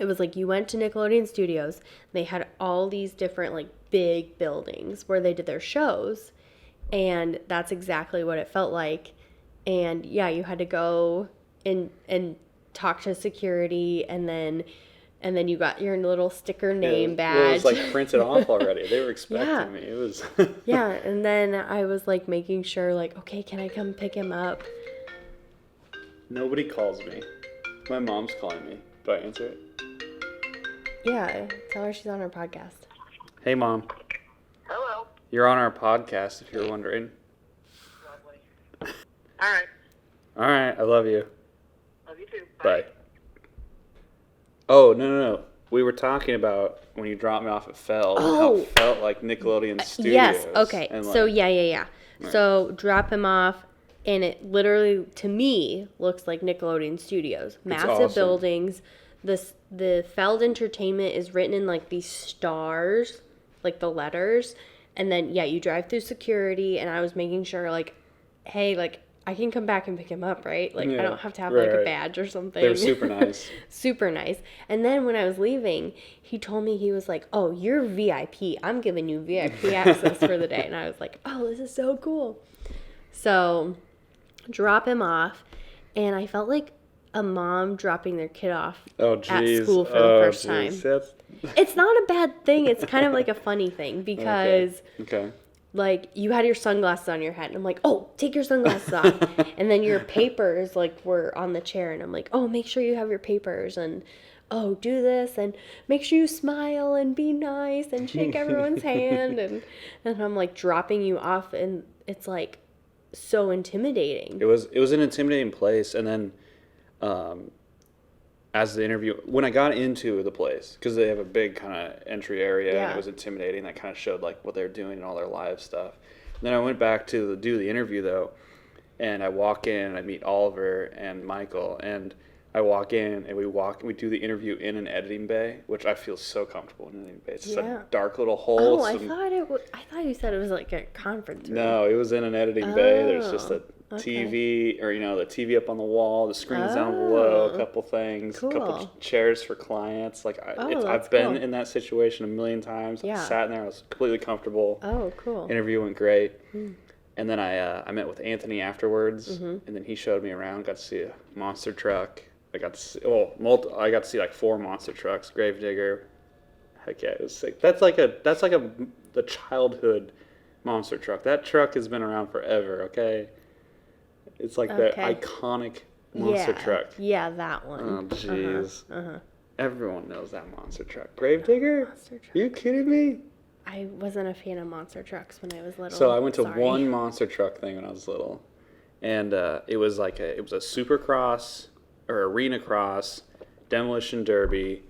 it was like you went to Nickelodeon Studios, they had all these different like big buildings where they did their shows, and that's exactly what it felt like. And yeah, you had to go and talk to security, and then you got your little sticker name badge. Well, it was like printed off already. They were expecting Yeah. me. It was. Yeah, and then I was like making sure, like, okay, can I come pick him up? Nobody calls me. My mom's calling me. Do I answer it? Yeah, tell her she's on her podcast. Hey, Mom. Hello. You're on our podcast, if you're wondering. Lovely. All right. All right. I love you. Love you too. Bye. Oh, no. We were talking about when you dropped me off at Feld. How Oh. it felt like Nickelodeon Studios. Yes, okay. And, So, like, yeah. So, drop him off, and it literally, to me, looks like Nickelodeon Studios. Massive awesome. buildings. The Feld Entertainment is written in, like, these stars, like the letters. And then, yeah, you drive through security, and I was making sure, like, hey, like, I can come back and pick him up, right? Like, I Yeah, don't have to have, like, a right. badge or something. They were super nice. Super nice. And then when I was leaving, he told me, he was like, oh, you're VIP. I'm giving you VIP access for the day. And I was like, oh, this is so cool. So drop him off. And I felt like a mom dropping their kid off Oh, at jeez. school for the first time. That's... It's not a bad thing. It's kind of like a funny thing because... Okay. like, you had your sunglasses on your head, and I'm like, oh, take your sunglasses off. And then your papers, like, were on the chair, and I'm like, oh, make sure you have your papers, and, oh, do this, and make sure you smile, and be nice, and shake everyone's hand, and I'm, like, dropping you off, and it's, like, so intimidating. It was an intimidating place, and then as the interview, when I got into the place, because they have a big kind of entry area, and Yeah. it was intimidating. That kind of showed like what they're doing and all their live stuff. And then I went back to do the interview though, and I walk in and I meet Oliver and Michael, and I walk in and we do the interview in an editing bay, which I feel so comfortable in an editing bay. It's just Yeah. a dark little hole. Oh, I thought you said it was, like, a conference room. No, it was in an editing bay. There's just a Oh, okay. TV, or the TV up on the wall, the screens down below, a Oh, couple things, a couple cool. chairs for clients. Like Oh, I've that's been cool. in that situation a million times. Yeah. I sat in there, I was completely comfortable. Oh, cool. Interview went great, and then I met with Anthony afterwards, Mm-hmm. and then he showed me around. Got to see a monster truck. I got to see I got to see like 4 monster trucks. Gravedigger. Heck yeah, it was sick. That's like the childhood monster truck. That truck has been around forever. Okay. It's like the Okay. iconic monster truck. Yeah, that one. Oh, jeez. Uh-huh. Everyone knows that monster truck. Gravedigger? Monster truck. Are you kidding me? I wasn't a fan of monster trucks when I was little. So I went to Sorry. one monster truck thing when I was little, and it was a supercross or arena cross, demolition derby,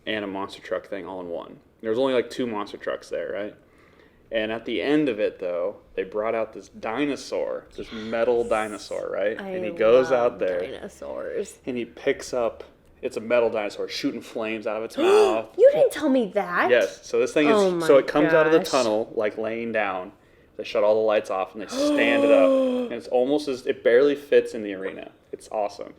and a monster truck thing all in one. There was only like 2 monster trucks there, right? And at the end of it, though, they brought out this dinosaur, this metal dinosaur, right? And he goes out there, Dinosaurs. and he picks up. It's a metal dinosaur shooting flames out of its mouth. You didn't tell me that. Yes. So this thing is. Oh my So it comes out of the gosh. tunnel like laying down. They shut all the lights off and they stand it up, and it's almost as it barely fits in the arena. It's awesome,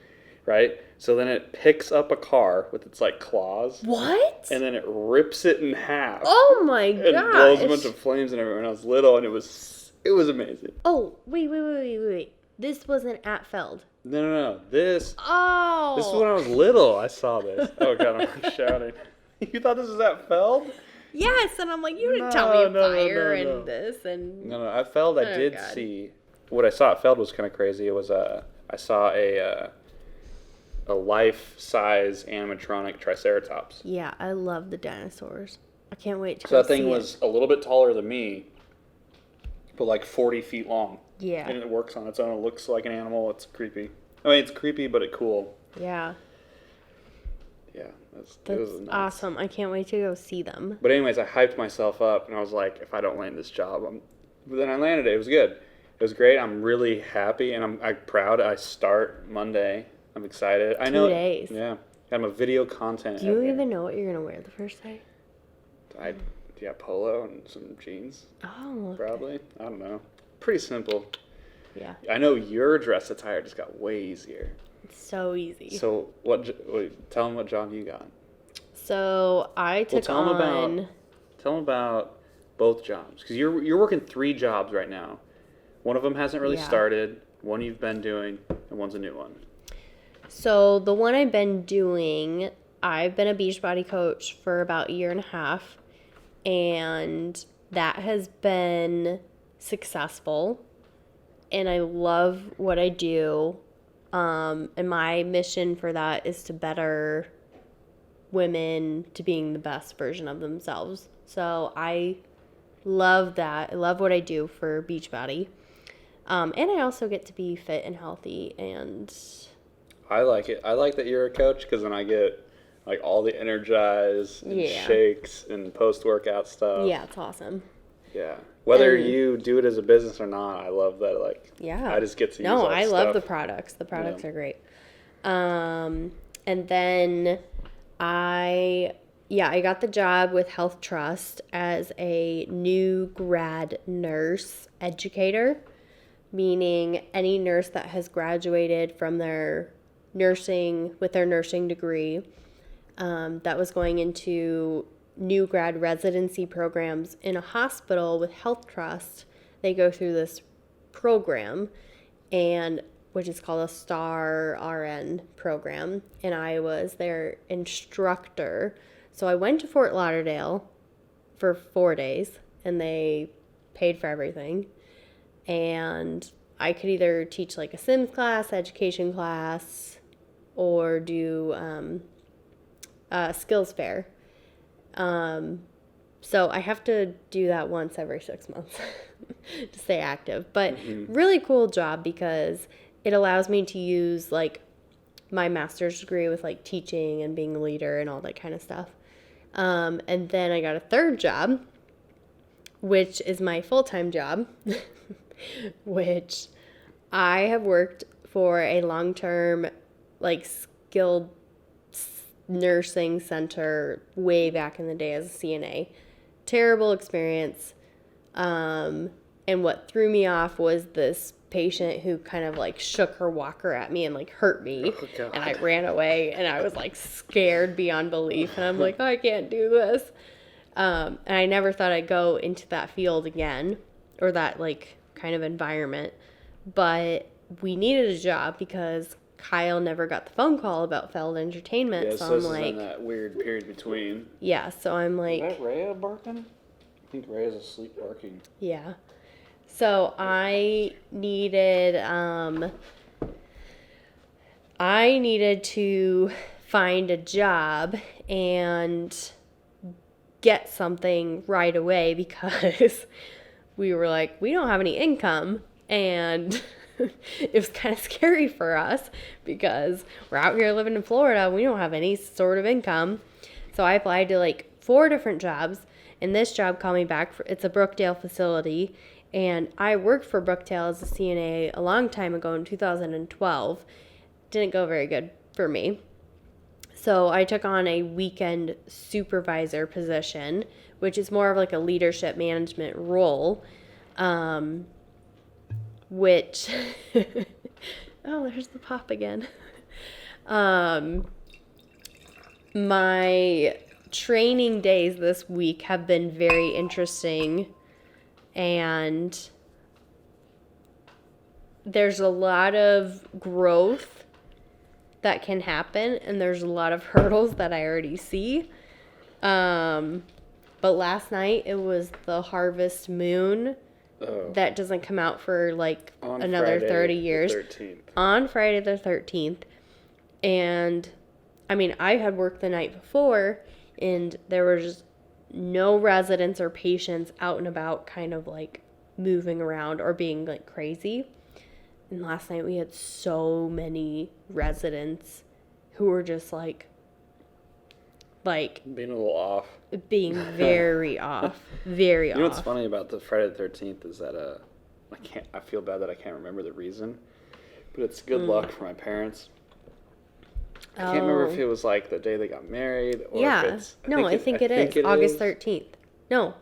right? So then it picks up a car with its like claws, What? and then it rips it in half. Oh my and blows a bunch gosh. of flames and everywhere. When I was little, and it was amazing. Oh, wait. This wasn't at Feld. No. This Oh. is when I was little. I saw this. Oh god, I'm shouting. You thought this was at Feld? Yes, and I'm like, you didn't No, tell me no, fire no. and this and. No. At Feld, I Oh, did God. see. What I saw at Feld was kind of crazy. It was I saw a life-size animatronic Triceratops. Yeah, I love the dinosaurs. I can't wait to So go that thing see was a little bit taller than me, but like 40 feet long. Yeah. And it works on its own. It looks like an animal. It's creepy. I mean, it's creepy, but it's cool. it. Yeah, Yeah, it that's was nuts. awesome. I can't wait to go see them. But anyways, I hyped myself up, and I was like, if I don't land this job, But then I landed it. It was good. It was great. I'm really happy, and I'm proud. I start Monday. I'm excited. I 2 know. days. Yeah, I'm a video content Do you editor. even know what you're gonna wear the first day? Yeah, polo and some jeans, Oh, okay. probably. I don't know. Pretty simple. Yeah, I know your dress attire just got way easier. it's so easy. So, tell them what job you got. So I took tell 'em on. Tell them about both jobs. Because you're working 3 jobs right now. One of them hasn't really Yeah. started, one you've been doing, and one's a new one. So the one I've been doing, I've been a Beachbody coach for about a year and a half, and that has been successful. And I love what I do. And my mission for that is to better women to being the best version of themselves. So I love that. I love what I do for Beachbody. And I also get to be fit and healthy, and I like it. I like that you're a coach because then I get like all the energize and Yeah. shakes and post-workout stuff. yeah, it's awesome. Yeah. Whether And- you do it as a business or not, I love that. Like, Yeah. I just get to use No, all I the love the stuff. products. The products Yeah. are great. And then I got the job with Health Trust as a new grad nurse educator, meaning any nurse that has graduated from their nursing with their nursing degree that was going into new grad residency programs in a hospital with Health Trust. They go through this program, and which is called a STAR RN program, and I was their instructor. So I went to Fort Lauderdale for 4 days, and they paid for everything. And I could either teach like a Sims class, education class, or do a skills fair. So I have to do that once every 6 months to stay active. But really cool job because it allows me to use like my master's degree with like teaching and being a leader and all that kind of stuff. And then I got a third job, which is my full-time job, which I have worked for a long-term like skilled nursing center way back in the day as a CNA. Terrible experience. And what threw me off was this patient who kind of like shook her walker at me and like hurt me. Oh, God. And I ran away and I was like scared beyond belief. And I'm like, I can't do this. And I never thought I'd go into that field again or that like kind of environment. But we needed a job because Kyle never got the phone call about Feld Entertainment. Yeah, so so I'm this is in like, that weird period between. yeah, so I'm like, Is that Rhea barking? I think Rhea's asleep barking. yeah. So I needed to find a job and get something right away because we were like, we don't have any income, and it was kind of scary for us because we're out here living in Florida. We don't have any sort of income. So I applied to like 4 different jobs, and this job called me back. It's a Brookdale facility, and I worked for Brookdale as a CNA a long time ago in 2012. Didn't go very good for me. So I took on a weekend supervisor position, which is more of like a leadership management role, which, oh, there's the pop again. My training days this week have been very interesting, and there's a lot of growth that can happen, and there's a lot of hurdles that I already see. But last night it was the harvest moon Oh. that doesn't come out for like On another Friday, 30 the years. 13th. On Friday the 13th. And I mean, I had worked the night before, and there was just no residents or patients out and about kind of like moving around or being like crazy. And last night we had so many residents who were just like Being a little off. being very off, very You know what's off. funny about the Friday the 13th is that I feel bad that I can't remember the reason, but it's good luck for my parents. I can't remember if Oh. it was like the day they got married or Yeah. if it's. No, I think it is. August 13th. No.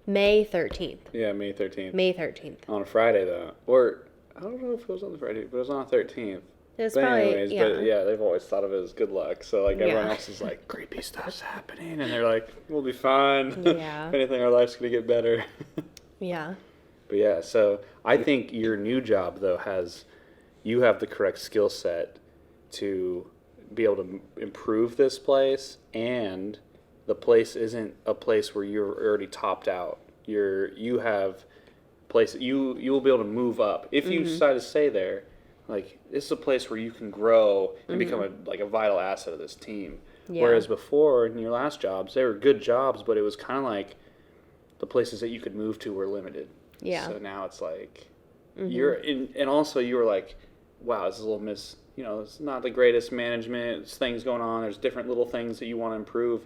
May 13th. Yeah, May 13th. May 13th. On a Friday, though. Or, I don't know if it was on the Friday, but it was on the 13th. It was But probably, anyways, yeah. but yeah, they've always thought of it as good luck. So, like, everyone Yeah. else is like, creepy stuff's happening. And they're like, we'll be fine. Yeah. If anything, our life's going to get better. Yeah. But yeah, so I think your new job, though, you have the correct skill set to be able to improve this place, and the place isn't a place where you're already topped out. You have place you will be able to move up if you decide to stay there. Like, this is a place where you can grow and become a vital asset of this team. Yeah. Whereas before, in your last jobs, they were good jobs, but it was kind of like the places that you could move to were limited. Yeah. So now it's like you're in, and also you were like, wow, this is a little it's not the greatest management. There's things going on. There's different little things that you want to improve,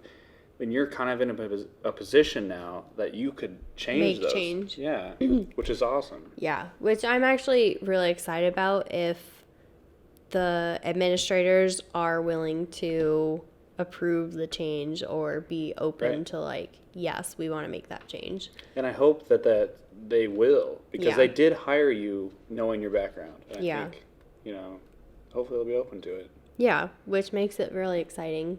and you're kind of in a position now that you could change Make those. change. Yeah, which is awesome. Yeah, which I'm actually really excited about if the administrators are willing to approve the change or be open Right. to like, yes, we want to make that change. And I hope that they will, because Yeah. they did hire you knowing your background. And I Yeah. think, hopefully they'll be open to it. Yeah, which makes it really exciting.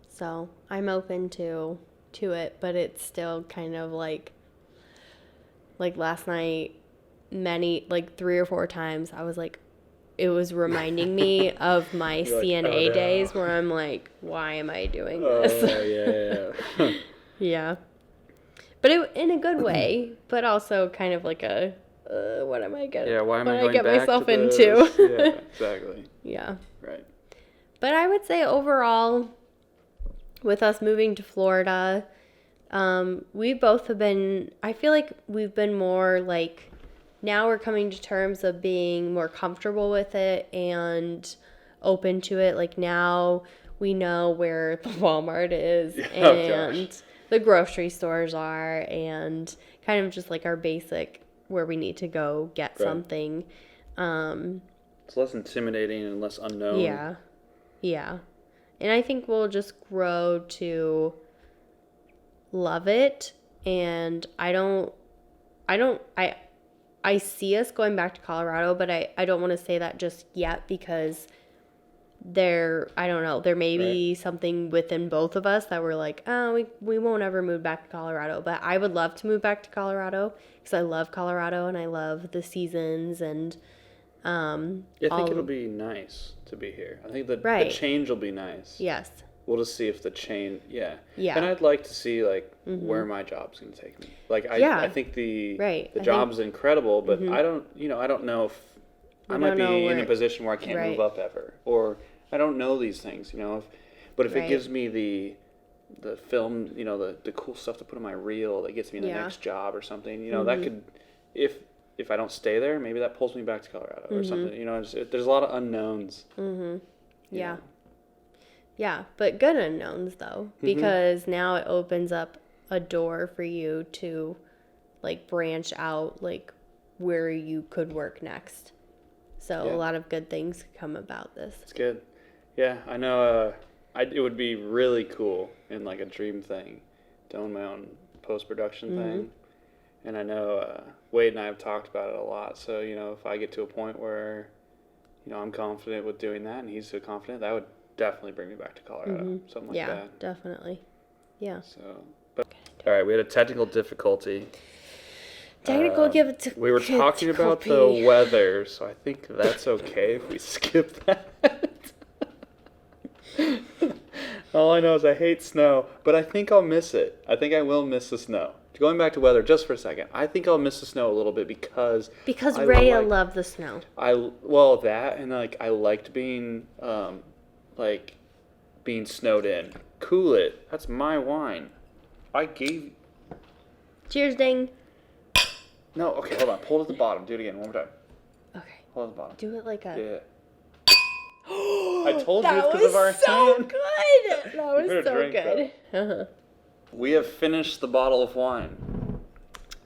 So I'm open to it, but it's still kind of like last night, like 3 or 4 times, I was like, it was reminding me of my You're like, CNA "Oh, no." days where I'm like, why am I doing Oh, this? yeah. Yeah. But in a good way, but also kind of like a, what am I getting? Yeah, why am I what going get back myself to into? this? Yeah, exactly. Yeah. Right. But I would say overall, with us moving to Florida, we both have been, I feel like we've been more like, now we're coming to terms of being more comfortable with it and open to it. Like, now we know where the Walmart is Oh, and gosh. the grocery stores are, and kind of just like our basic where we need to go get Right. something. It's less intimidating and less unknown. Yeah. Yeah. And I think we'll just grow to love it. And I see us going back to Colorado, but I don't want to say that just yet because I don't know, there may be something within both of us that we're like, oh, we won't ever move back to Colorado. But I would love to move back to Colorado because I love Colorado and I love the seasons and I think it'll be nice to be here. I think the Right. change will be nice. yes. We'll just see if the change, Yeah. And I'd like to see like where my job's gonna take me. Like Yeah. I think the Right. the I job's incredible, but I don't know if I We might don't be know in a where- position where I can't Right. move up ever, or I don't know these things, but if Right. it gives me the film, the cool stuff to put in my reel that gets me in the Yeah. next job or something, that could, if I don't stay there, maybe that pulls me back to Colorado or something. There's a lot of unknowns. Yeah. Yeah, but good unknowns though, because now it opens up a door for you to like branch out like where you could work next. So Yeah. a lot of good things could come about this. It's good. Yeah, I know. It would be really cool and like a dream thing to own my own post-production thing. And I know Wade and I have talked about it a lot. So, if I get to a point where, I'm confident with doing that and he's so confident, that would definitely bring me back to Colorado. Something like Yeah, that. definitely. Yeah. So, all right, we had a technical difficulty. We were talking about the difficulty. weather, so I think that's okay if we skip that. All I know is I hate snow, but I think I'll miss it. I think I will miss the snow. Going back to weather just for a second, I think I'll miss the snow a little bit because I Rhea like- loved the snow. that and like I liked being being snowed in. Cool it. That's my wine. I gave. Cheers, ding. No, okay, hold on. Pull it at the bottom. Do it again. One more time. Okay. Hold it at the bottom. Do it like a. Yeah. I told you it's That because of our was so hand. good. That was better so drink good. We have finished the bottle of wine.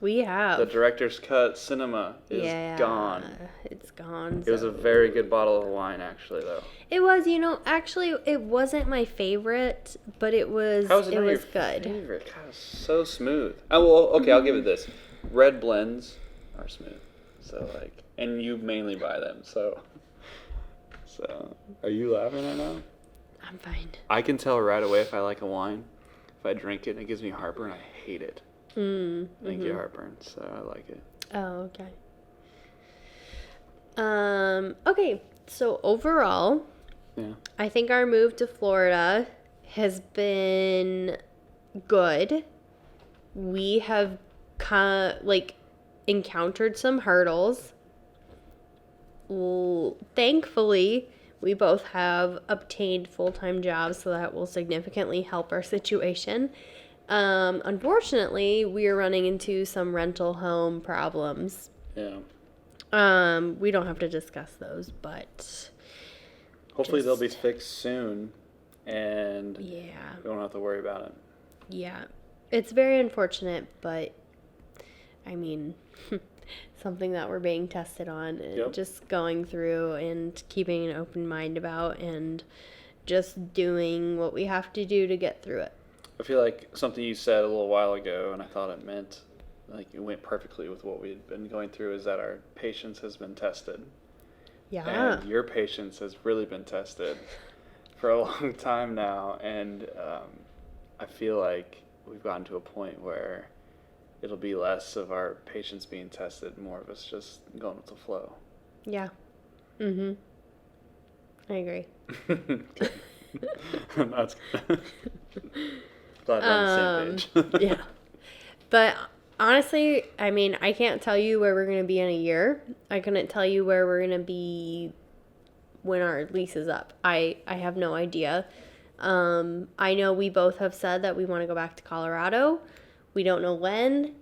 We have. The director's cut cinema is gone. It's gone. It was a very good bottle of wine, actually, though. It was, actually, it wasn't my favorite, but it was. How was it it not was your good. favorite? God, it was so smooth. Oh, well, okay, I'll give it this. Red blends are smooth. So, like, and you mainly buy them, so. Are you laughing right now? I'm fine. I can tell right away if I like a wine. If I drink it and it gives me heartburn, I hate it. I get heartburn, so I like it. Oh, okay. Okay, so overall, Yeah. I think our move to Florida has been good. We have encountered some hurdles. Thankfully, we both have obtained full-time jobs, so that will significantly help our situation. Unfortunately, we are running into some rental home problems. Yeah. We don't have to discuss those, but Hopefully they'll be fixed soon, and yeah, we won't have to worry about it. yeah. It's very unfortunate, but I mean, something that we're being tested on and Yep. just going through and keeping an open mind about and just doing what we have to do to get through it. I feel like something you said a little while ago, and I thought it meant, like, it went perfectly with what we'd been going through, is that our patience has been tested. Yeah. And your patience has really been tested for a long time now, and I feel like we've gotten to a point where it'll be less of our patience being tested, more of us just going with the flow. Yeah. Mhm. I agree. Okay. That's good. Glad we're on the same page. Yeah. But honestly, I mean, I can't tell you where we're going to be in a year. I couldn't tell you where we're going to be when our lease is up. I have no idea. I know we both have said that we want to go back to Colorado. We don't know when.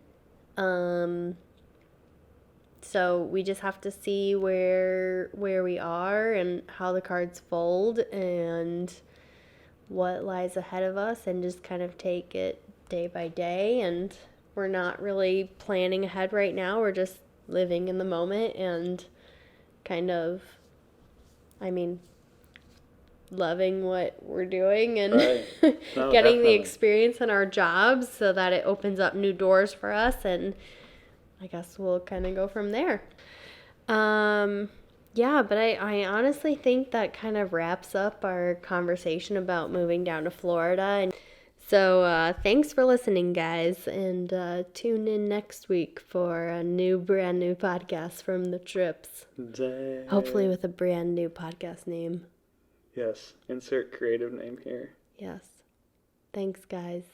So we just have to see where we are and how the cards fold and what lies ahead of us, and just kind of take it day by day. And we're not really planning ahead right now. We're just living in the moment and kind of, I mean, loving what we're doing and Right. No, getting the definitely. experience in our jobs so that it opens up new doors for us, and I guess we'll kind of go from there. Yeah, but I honestly think that kind of wraps up our conversation about moving down to Florida. And so thanks for listening, guys, and tune in next week for a brand new podcast from the trips. Dang. Hopefully with a brand new podcast name. Yes. Insert creative name here. Yes. Thanks, guys.